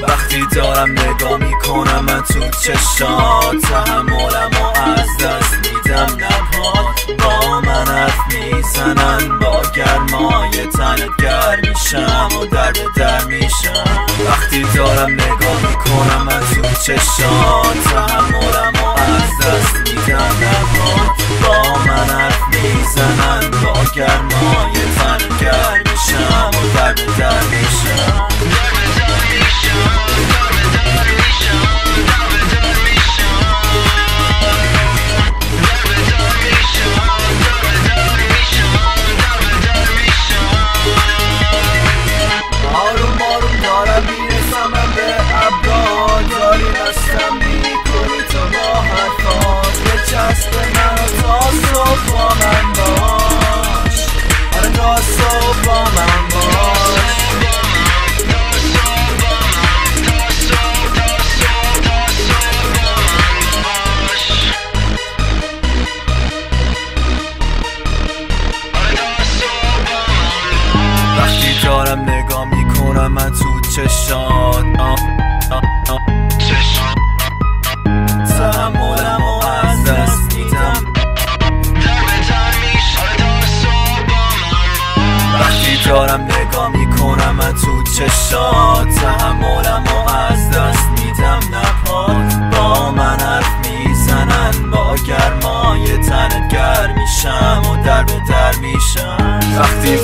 وقتی دارم نگاه میکنم من تو چشات، تحملم و از دست میدم نپاد. با من حرف میزنن با گرمای تنت گرم میشم و در به در میشم. وقتی دارم نگاه میکنم من تو چشات، تحملم و از دست میدم نپاد. با من حرف میزنن با گرمای تنت گرم میشم و در به در میشم. دارم نگاه میکنم من تو چشات، تحملم و از دست میدم. وقتی دارم نگاه میکنم من تو چشات، تحملم و از دست میدم نپاد. با من حرف میزنن با گرمای تنت گرم میشم و در به در میشم. وقتی